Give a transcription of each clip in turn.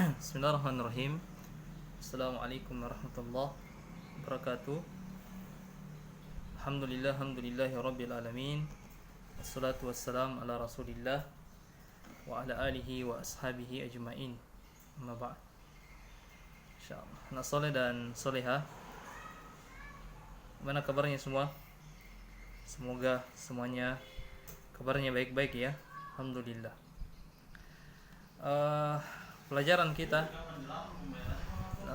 Bismillahirrahmanirrahim. Assalamualaikum warahmatullahi wabarakatuh. Alhamdulillahi rabbil alamin. Wassalatu wassalam ala rasulillah wa ala alihi wa ashabihi ajma'in. Amma ba'd. Insyaallah. Anak soleh dan soleha, gimana kabarnya semua? Semoga semuanya kabarnya baik-baik ya. Alhamdulillah. Pelajaran kita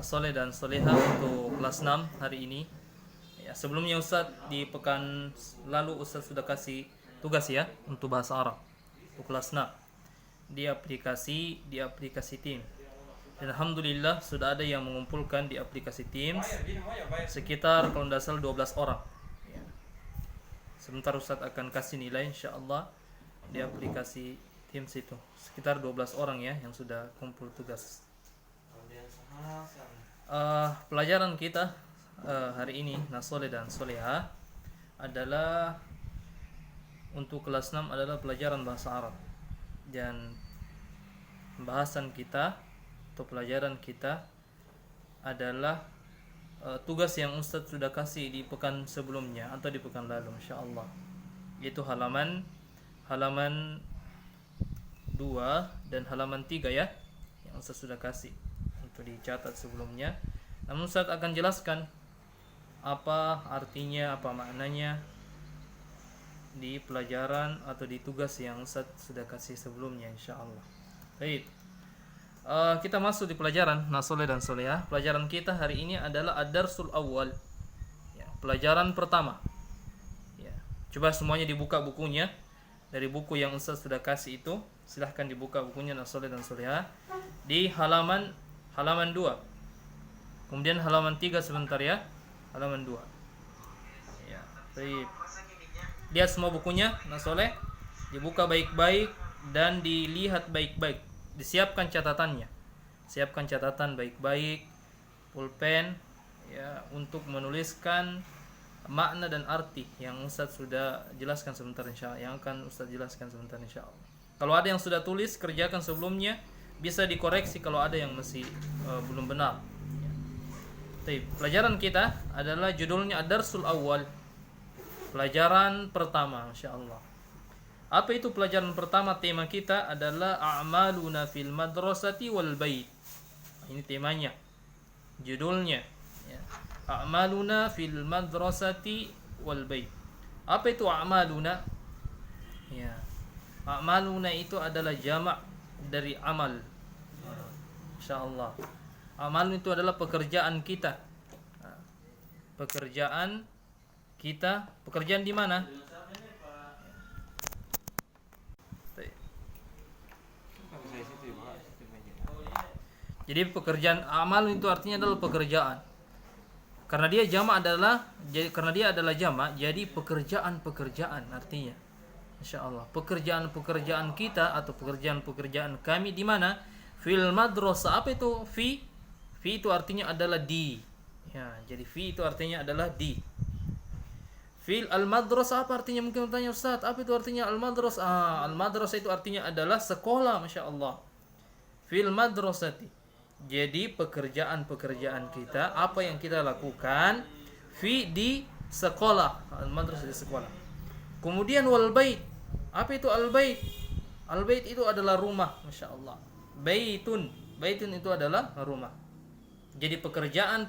soleh dan soleha untuk kelas 6 hari ini ya, sebelumnya Ustaz di pekan lalu Ustaz sudah kasih tugas ya untuk bahasa Arab untuk kelas 6 di aplikasi Teams, dan Alhamdulillah sudah ada yang mengumpulkan di aplikasi Teams sekitar kalau tidak salah 12 orang ya. Sebentar Ustaz akan kasih nilai insyaallah di aplikasi Teams itu sekitar 12 orang ya yang sudah kumpul tugas. Pelajaran kita hari ini Nasoleh dan Soleha adalah untuk kelas 6 adalah pelajaran bahasa Arab, dan pembahasan kita atau pelajaran kita adalah tugas yang Ustadz sudah kasih di pekan sebelumnya atau di pekan lalu insyaallah, yaitu halaman 2 dan halaman 3 ya, yang Ustaz sudah kasih untuk dicatat sebelumnya. Namun Ustaz akan jelaskan apa artinya, apa maknanya di pelajaran atau di tugas yang Ustaz sudah kasih sebelumnya insyaallah. Baik. Kita masuk di pelajaran Nasoleh dan Soleha. Pelajaran kita hari ini adalah ad-darsul awal. Ya, pelajaran pertama. Ya. Coba semuanya dibuka bukunya. Dari buku yang Ustaz sudah kasih itu, silahkan dibuka bukunya Nasoleh dan Soleha di halaman 2. Kemudian halaman 3 sebentar ya. Halaman 2. Ya, baik. Lihat semua bukunya Nasoleh, dibuka baik-baik dan dilihat baik-baik. Disiapkan catatannya. Siapkan catatan baik-baik, pulpen ya untuk menuliskan makna dan arti yang Ustaz sudah jelaskan sebentar insyaallah, yang akan Ustaz jelaskan sebentar insyaallah. Kalau ada yang sudah tulis, kerjakan sebelumnya, bisa dikoreksi kalau ada yang masih belum benar. Ya. Pelajaran kita adalah judulnya Ad-Darsul Awal. Pelajaran pertama insyaallah. Apa itu pelajaran pertama? Tema kita adalah a'maluna fil madrasati wal bait. Ini temanya. Judulnya ya. A'maluna fil madrasati wal bait. Apa itu a'maluna? Ya. A'maluna itu adalah jamak dari amal. Insyaallah. Amal itu adalah pekerjaan kita. Pekerjaan kita, pekerjaan di mana? Jadi pekerjaan amal itu artinya adalah pekerjaan. Karena dia adalah jamak, jadi pekerjaan artinya. Insyaallah. Pekerjaan kita atau pekerjaan kami di mana? Fil madrasah. Apa itu fi? Fi itu artinya adalah di. Ya, jadi fi itu artinya adalah di. Fil al-madrasah apa artinya? Mungkin bertanya Ustaz, apa itu artinya al-madrasah? Al-madrasah itu artinya adalah sekolah, masyaallah. Fil madrasati. Jadi pekerjaan kita, apa yang kita lakukan di sekolah, al-madrasah di sekolah. Kemudian wal bait. Apa itu al-bait? Al-bait itu adalah rumah, masyaallah. Baitun itu adalah rumah. Jadi pekerjaan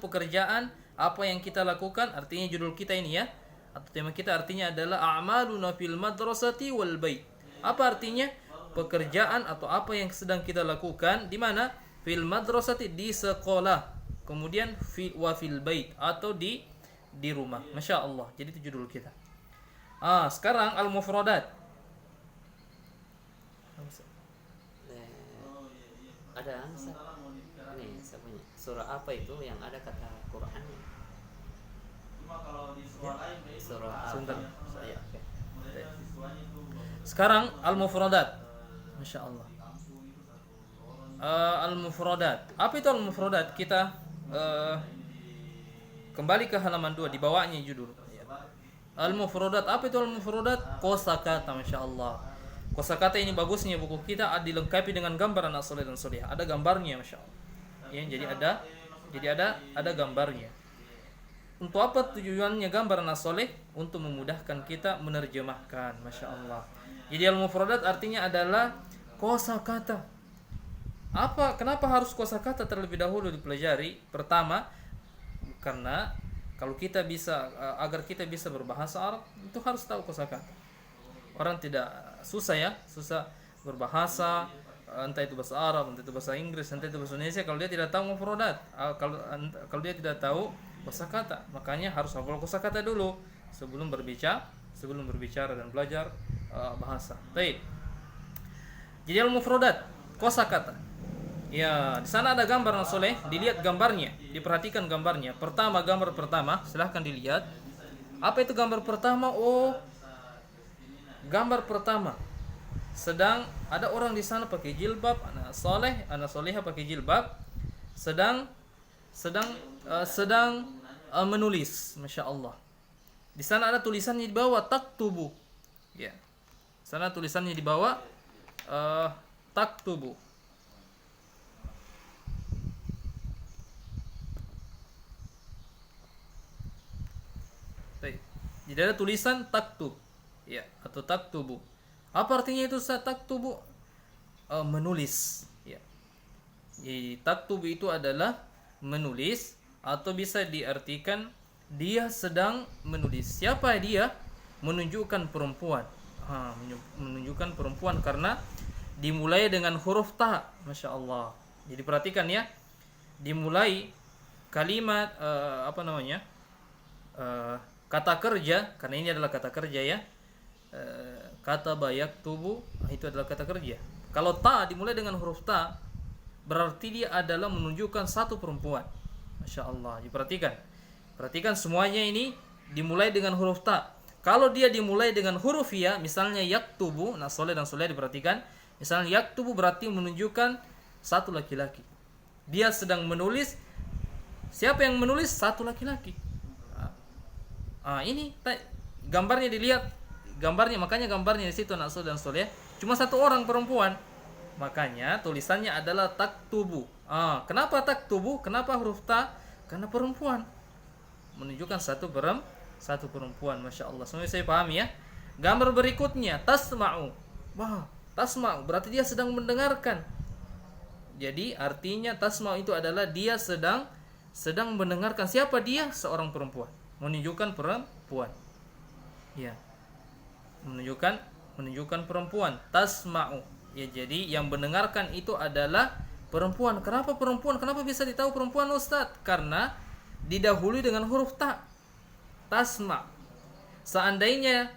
apa yang kita lakukan, artinya judul kita ini ya, atau tema kita artinya adalah a'maluna fil madrasati wal bait. Apa artinya? Pekerjaan atau apa yang sedang kita lakukan di mana? Fil madrasati, di sekolah. Kemudian wa fil bait, atau di rumah. Masya Allah. Jadi itu judul kita. Sekarang al-mufradat. Ada ini saya punya surah apa itu yang ada kata Qurannya? Surah Sebentar. ya, okay. Sekarang al-mufradat. Masya Allah. Al-mufradat. Apa itu al-mufradat? Kita kembali ke halaman 2, di bawahnya judul. Al-mufradat. Apa itu al-mufradat? Kosakata, Masya Allah. Kosakata ini bagusnya buku kita dilengkapi dengan gambar anak soleh dan solehah. Ada gambarnya, masya Allah. Ya, jadi ada gambarnya. Untuk apa tujuannya gambar anak soleh? Untuk memudahkan kita menerjemahkan, masya Allah. Jadi al-mufradat artinya adalah kosakata. Kenapa harus kosakata terlebih dahulu dipelajari? Pertama, karena kalau kita bisa agar kita bisa berbahasa Arab itu harus tahu kosakata. Orang tidak susah berbahasa, entah itu bahasa Arab, entah itu bahasa Inggris, entah itu bahasa Indonesia kalau dia tidak tahu mufradat, kalau dia tidak tahu kosakata. Makanya harus hafal kosakata dulu sebelum berbicara dan belajar bahasa. Baik. Jadi al-mufradat, kosakata. Ya, di sana ada gambar anak soleh, dilihat gambarnya, diperhatikan gambarnya. Gambar pertama, silahkan dilihat. Apa itu gambar pertama? Oh, gambar pertama. Sedang ada orang di sana pakai jilbab, anak solehah pakai jilbab, sedang menulis, masya Allah. Di sana ada tulisannya di bawah taktubu. Ya, sana tulisannya di bawah taktubu. Jadi ada tulisan taktub, ya, atau taktubu. Apa artinya itu taktubu? Menulis, ya. Jadi taktubu itu adalah menulis, atau bisa diartikan dia sedang menulis. Siapa dia? Menunjukkan perempuan. Menunjukkan perempuan karena dimulai dengan huruf ta, masya Allah. Jadi perhatikan ya, dimulai kalimat kata kerja, karena ini adalah kata kerja ya. Kata bayak tubuh itu adalah kata kerja. Kalau ta dimulai dengan huruf ta, berarti dia adalah menunjukkan satu perempuan. Masya Allah. Perhatikan semuanya ini dimulai dengan huruf ta. Kalau dia dimulai dengan huruf ya, misalnya yaktubu, nah soleh dan soleh diperhatikan. Misalnya yaktubu berarti menunjukkan satu laki-laki. Dia sedang menulis. Siapa yang menulis? Satu laki-laki. Ini gambarnya dilihat, makanya gambarnya di situ anak soleh dan soleh cuma satu orang perempuan. Makanya tulisannya adalah taktubu. Kenapa taktubu? Kenapa huruf ta? Karena perempuan. Menunjukkan satu perempuan, masya Allah. Semuanya saya pahami ya. Gambar berikutnya tasma'u. Tasma'u berarti dia sedang mendengarkan. Jadi artinya tasma'u itu adalah dia sedang mendengarkan. Siapa dia? Seorang perempuan. Menunjukkan perempuan. Ya. Menunjukkan perempuan. Tasma'u. Ya, jadi yang mendengarkan itu adalah perempuan. Kenapa perempuan? Kenapa bisa ditahu perempuan, Ustaz? Karena didahului dengan huruf ta. Tasma. Seandainya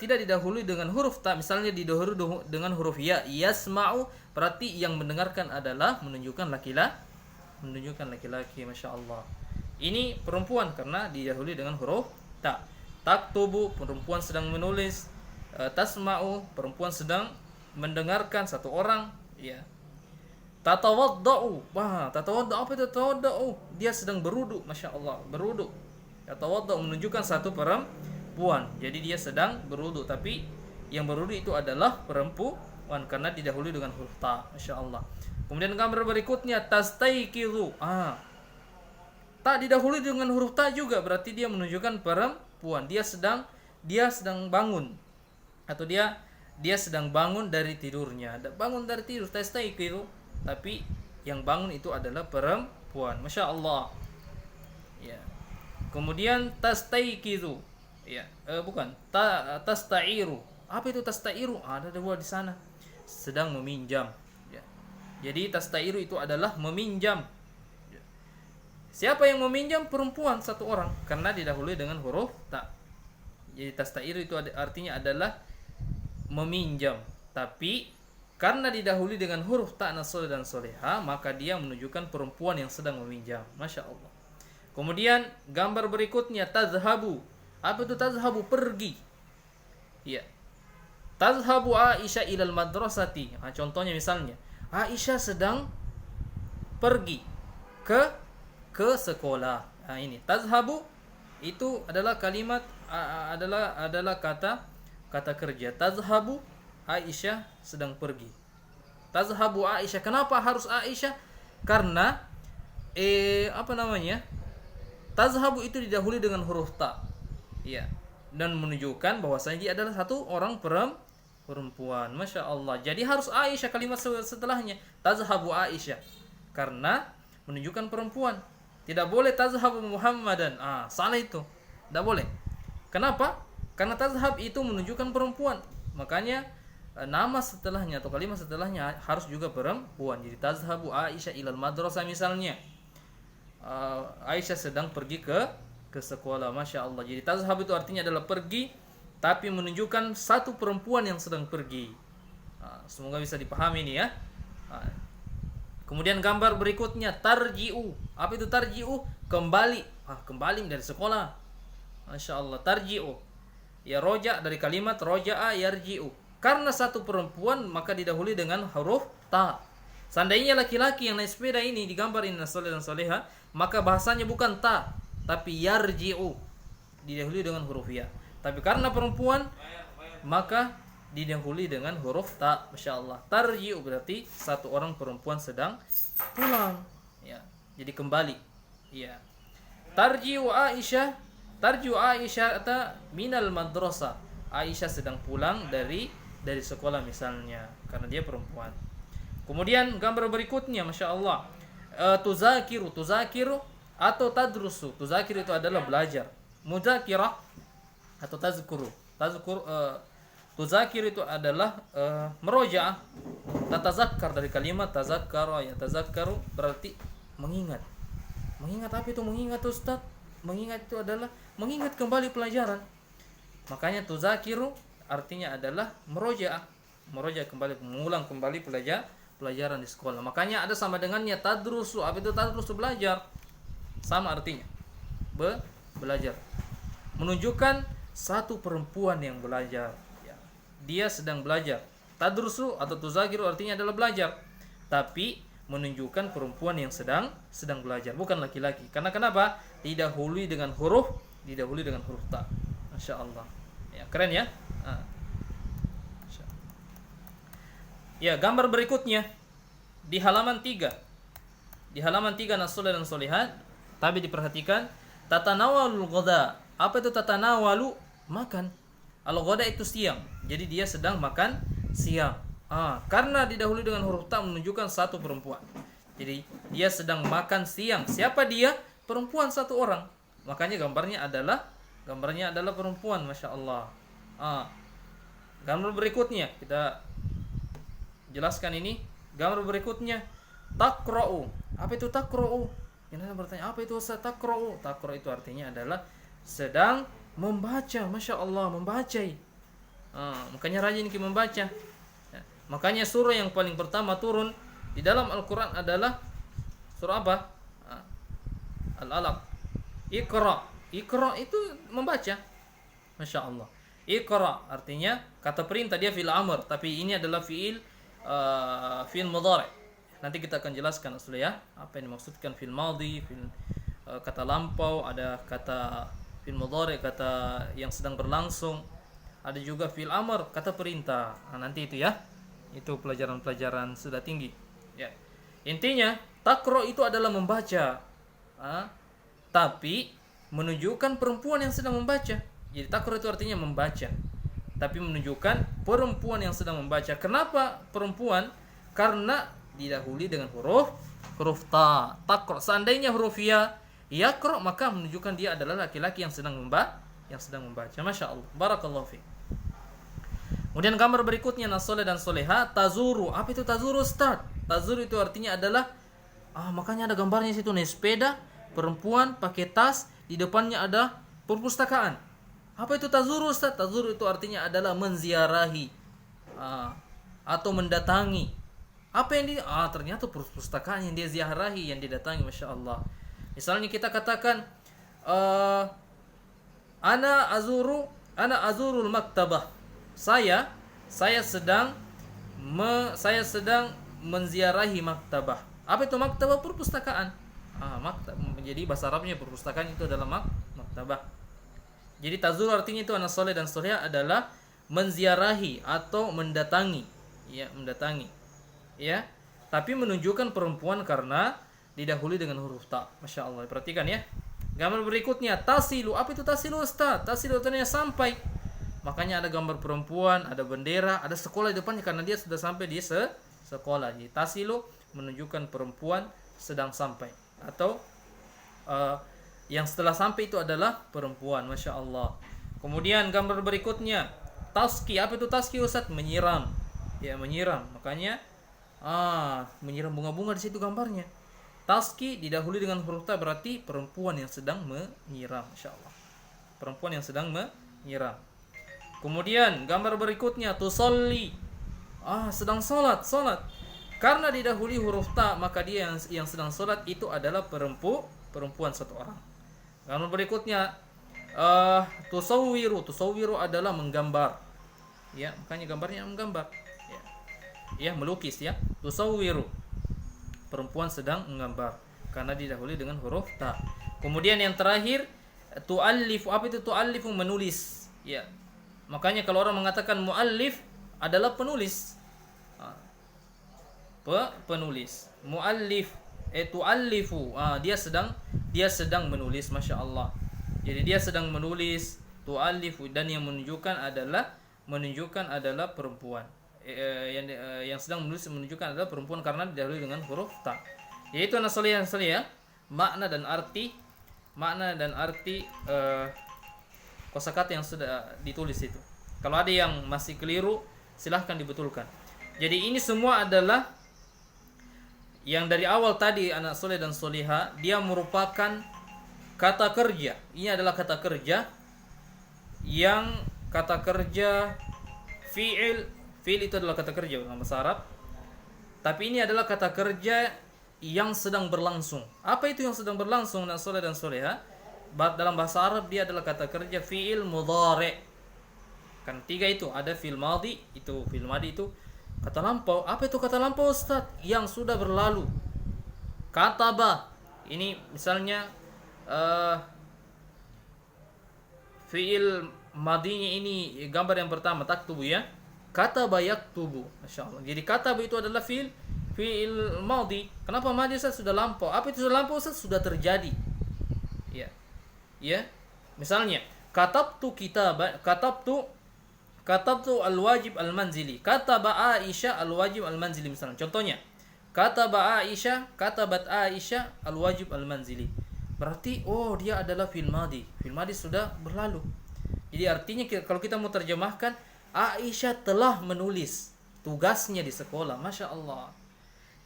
tidak didahului dengan huruf ta, misalnya didahului dengan huruf ya, yasma'u, berarti yang mendengarkan adalah menunjukkan laki-laki, masya Allah. Ini perempuan karena didahului dengan huruf ta. Taktubu, perempuan sedang menulis. Tasma'u, perempuan sedang mendengarkan satu orang, ya. Tatawadda'u. Tatawadda'u apa itu tatawadda'u? Dia sedang berwudu, masya Allah, berwudu. Tatawadda'u menunjukkan satu perempuan. Jadi dia sedang berwudu, tapi yang berwudu itu adalah perempuan karena didahului dengan huruf ta, masya Allah. Kemudian gambar berikutnya tastaiqizu. Tak didahului dengan huruf ta juga berarti dia menunjukkan perempuan. Dia sedang bangun, atau dia sedang bangun dari tidurnya. Bangun dari tidur, tastaiqizu, tapi yang bangun itu adalah perempuan, masya Allah. Ya. Kemudian tastaiqizu, ya, bukan tasta'iru. Apa itu tasta'iru? Ada dua di sana. Sedang meminjam. Ya. Jadi tasta'iru itu adalah meminjam. Ya. Siapa yang meminjam? Perempuan satu orang karena didahului dengan huruf ta. Jadi tasta'iru itu artinya adalah meminjam, tapi karena didahului dengan huruf ta soleh dan soleha, maka dia menunjukkan perempuan yang sedang meminjam, masya Allah. Kemudian gambar berikutnya tazhabu. Apa itu tazhabu? Pergi. Ya. Tazhabu Aisyah ilal madrasati. Contohnya misalnya Aisyah sedang pergi ke sekolah. Ini tazhabu itu adalah kalimat adalah kata kerja. Tazhabu Aisyah sedang pergi. Tazhabu Aisyah. Kenapa harus Aisyah? Karena apa namanya? Tazhabu itu didahului dengan huruf ta. Iya. Dan menunjukkan bahwasanya dia adalah satu orang perempuan. Masya Allah. Jadi harus Aisyah kalimat setelahnya. Tazhabu Aisyah. Karena menunjukkan perempuan. Tidak boleh tazhabu Muhammadan. Salah itu. Tidak boleh. Kenapa? Karena tazhab itu menunjukkan perempuan. Makanya nama setelahnya atau kalimat setelahnya harus juga perempuan. Jadi tazhabu Aisyah ilal madrasah misalnya. Aisyah sedang pergi ke sekolah. Masya Allah. Jadi tazhab itu artinya adalah pergi, tapi menunjukkan satu perempuan yang sedang pergi. Semoga bisa dipahami ini ya. Kemudian gambar berikutnya tarji'u. Apa itu tarji'u? Kembali. Kembali dari sekolah. Masya Allah. Tarji'u. Ya roja dari kalimat roja'a yarji'u. Karena satu perempuan maka didahului dengan huruf ta. Seandainya laki-laki yang naik sepeda ini digambar inna soleh dan soleha, maka bahasanya bukan ta, tapi yarji'u, didahului dengan huruf ya. Tapi karena perempuan maka didahului dengan huruf ta. Masya Allah. Tarji'u berarti satu orang perempuan sedang pulang ya. Jadi kembali ya. Tarji'u Aisyah. Tarji'u Aisyah ta minal madrasah. Aisyah sedang pulang dari sekolah misalnya, karena dia perempuan. Kemudian gambar berikutnya, Masya Allah, tuzakiru atau tadrusu. Tuzakiru itu adalah belajar. Muzakirah atau tuzakir itu adalah meroja'ah. Tatazakkar dari kalimat tazakkara, ya tazakkaru berarti mengingat. Mengingat apa itu mengingat, Ustaz? Mengingat itu adalah mengingat kembali pelajaran. Makanya tuzakiru artinya adalah meroja'ah, kembali, mengulang kembali pelajaran di sekolah. Makanya ada sama dengannya tadrusu. Apa itu tadrusu? Belajar. Sama artinya. Belajar. Menunjukkan satu perempuan yang belajar. Ya. Dia sedang belajar. Tadrusu atau tuzakiru artinya adalah belajar. Tapi menunjukkan perempuan yang sedang belajar, bukan laki-laki. Karena kenapa? Didahului dengan huruf ta. Masya Allah. Ya, keren ya. Ya, gambar berikutnya di halaman 3. Di halaman 3 Nasoleh dan Solehat, tapi diperhatikan tatanawalul ghada. Apa itu tatanawalu? Makan. Al-ghada itu siang. Jadi dia sedang makan siang. Karena didahului dengan huruf ta menunjukkan satu perempuan. Jadi dia sedang makan siang. Siapa dia? Perempuan satu orang. Makanya gambarnya adalah perempuan. Masya Allah. Gambar berikutnya kita jelaskan ini. Gambar berikutnya takra'u. Apa itu takra'u? Yang bertanya, apa itu takra'u? Takra'u itu artinya adalah sedang membaca. Masya Allah, membaca. Makanya rajin kita membaca. Makanya surah yang paling pertama turun di dalam Al-Quran adalah surah apa? Al-Alaq. Iqra. Iqra itu membaca. Masya Allah. Iqra artinya kata perintah, dia fi'il amr, tapi ini adalah fi'il mudhari'. Nanti kita akan jelaskan ya, apa yang dimaksudkan fi'il madhi, kata lampau, ada kata fi'il mudhari', kata yang sedang berlangsung. Ada juga fi'il amr, kata perintah. Nanti itu ya. Itu pelajaran-pelajaran sudah tinggi. Ya. Intinya takro itu adalah membaca. Tapi menunjukkan perempuan yang sedang membaca. Jadi takro itu artinya membaca, tapi menunjukkan perempuan yang sedang membaca. Kenapa perempuan? Karena didahului dengan huruf ta. Takro. Seandainya huruf ya yakro, maka menunjukkan dia adalah laki-laki yang sedang membaca. Masya Allah. Barakallahu fiik. Kemudian gambar berikutnya Nasoleh dan Soleha tazuru. Apa itu tazuru, Ustaz? Tazuru itu artinya adalah makanya ada gambarnya situ nih, sepeda, perempuan pakai tas, di depannya ada perpustakaan. Apa itu tazuru, Ustaz? Tazuru itu artinya adalah menziarahi atau mendatangi. Apa yang ternyata perpustakaan yang dia ziarahi, yang didatangi. Masya Allah. Misalnya kita katakan ana azurul maktabah. Saya sedang menziarahi maktabah. Apa itu maktabah? Perpustakaan. Jadi bahasa Arabnya perpustakaan itu adalah maktabah. Jadi tazur artinya itu anak soleh dan soleha adalah menziarahi atau mendatangi, ya, tapi menunjukkan perempuan karena didahului dengan huruf ta. Masya Allah, perhatikan ya. Gambar berikutnya, tasilu. Apa itu tasilu, Ustaz? Tasilu artinya sampai. Makanya ada gambar perempuan, ada bendera, ada sekolah di depannya karena dia sudah sampai di sekolah. Jadi tasilu menunjukkan perempuan sedang sampai, atau yang setelah sampai itu adalah perempuan. Masya Allah. Kemudian gambar berikutnya, taski. Apa itu taski, Ustaz? Menyiram. Ya, menyiram. Makanya menyiram bunga-bunga di situ gambarnya. Taski didahului dengan huruf ta, berarti perempuan yang sedang menyiram. Masya Allah. Perempuan yang sedang menyiram. Kemudian gambar berikutnya, tusolli. Sedang salat. Karena didahului huruf ta, maka dia yang sedang salat itu adalah perempuan satu orang. Gambar berikutnya, tusawwiru adalah menggambar. Ya, makanya gambarnya menggambar. Ya, melukis ya. Tusawwiru, perempuan sedang menggambar karena didahului dengan huruf ta. Kemudian yang terakhir, tu'allifu. Apa itu tu'allifu? Menulis. Ya. Makanya kalau orang mengatakan muallif adalah penulis. Penulis. Muallif, tu'allifu. Dia sedang menulis. Masya Allah. Jadi dia sedang menulis, tu'allifu, dan yang menunjukkan adalah perempuan. Yang sedang menulis menunjukkan adalah perempuan karena didahului dengan huruf ta. Yaitu anak soleh ya, makna dan arti kosakata yang sudah ditulis itu. Kalau ada yang masih keliru, silahkan dibetulkan. Jadi ini semua adalah yang dari awal tadi, anak soleh dan soleha, dia merupakan kata kerja. Ini adalah kata kerja yang kata kerja fi'il itu adalah kata kerja dalam bahasa Arab. Tapi ini adalah kata kerja yang sedang berlangsung. Apa itu yang sedang berlangsung, anak soleh dan soleha? Dalam bahasa Arab dia adalah kata kerja fi'il mudhari'. Kan tiga itu, ada fi'il madhi, itu fi'il madhi itu kata lampau. Apa itu kata lampau, Ustaz? Yang sudah berlalu. Kataba, ini misalnya fi'il madhinya ini gambar yang pertama, taktubu ya. Kataba yaktubu. Masya Allah. Jadi kataba itu adalah fi'il madhi. Kenapa madhi, Ustaz? Sudah lampau. Apa itu sudah lampau, Ustaz? Sudah terjadi. Ya. Misalnya, katabtu al-wajib al-manzili. Kataba Aisyah al-wajib al-manzili misalnya. Contohnya, kataba Aisyah, katabat Aisyah al-wajib al-manzili. Berarti dia adalah fi'il madhi. Fi'il madhi sudah berlalu. Jadi artinya kalau kita mau terjemahkan, Aisyah telah menulis tugasnya di sekolah. Masya Allah.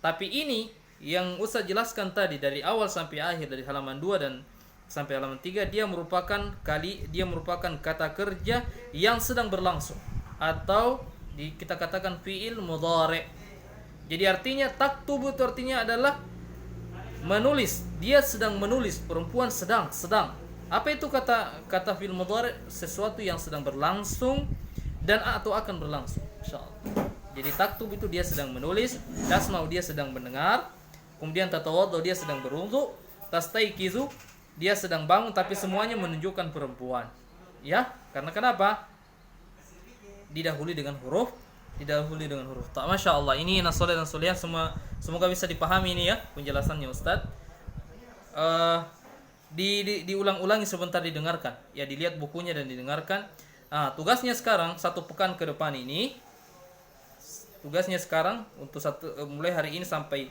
Tapi ini yang Ustaz jelaskan tadi dari awal sampai akhir, dari halaman 2 dan sampai halaman 3, dia merupakan kata kerja yang sedang berlangsung, atau kita katakan fi'il mudhari'. Jadi artinya taktubu itu artinya adalah menulis. Dia sedang menulis, perempuan sedang. Apa itu kata fi'il mudhari'? Sesuatu yang sedang berlangsung dan atau akan berlangsung, insyaallah. Jadi taktub itu dia sedang menulis, tasma'u dia sedang mendengar, kemudian tatawaddu dia sedang berwudu, tastaiqizu dia sedang bangun, tapi semuanya menunjukkan perempuan. Ya, karena kenapa? Didahului dengan huruf ta. Masya Allah, ini nasoleh dan soleh semoga bisa dipahami ini ya penjelasannya, Ustaz. Diulang-ulangi sebentar, didengarkan. Ya, dilihat bukunya dan didengarkan. Tugasnya sekarang 1 pekan ke depan ini. Tugasnya sekarang untuk mulai hari ini sampai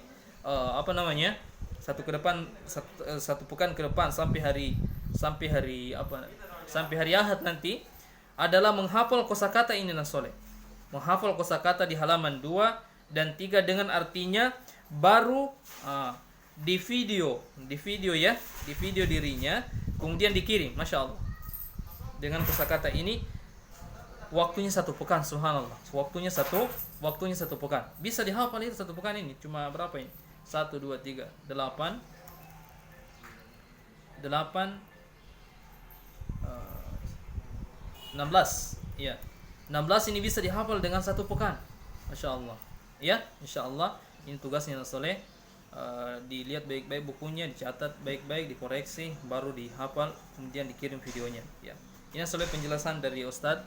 satu pekan ke depan sampai hari Ahad nanti adalah menghafal kosakata ini nasoleh. Menghafal kosakata di halaman 2 dan 3 dengan artinya, baru di video ya, di video dirinya, kemudian dikirim. Masya Allah. Dengan kosakata ini waktunya 1 pekan, subhanallah. Waktunya satu pekan. Bisa dihafal itu 1 pekan ini. Cuma berapa ini? 1 2 3 8 16. Ya. 16 ini bisa dihafal dengan 1 pekan. Masya Allah. Ya, insyaallah ini tugasnya soleh. Dilihat baik-baik bukunya, dicatat baik-baik, dikoreksi, baru dihafal, kemudian dikirim videonya. Ya. Ini soleh penjelasan dari Ustadz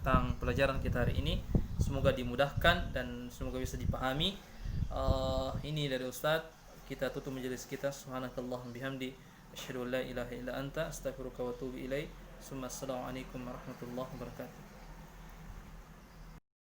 tentang pelajaran kita hari ini. Semoga dimudahkan dan semoga bisa dipahami. Ini dari Ustadz. Kita tutup majelis kita. Subhanakallahumma bihamdi asyhadu an la ilaha illa anta astaghfiruka wa atubu ilaik. Assalamualaikum warahmatullahi wabarakatuh.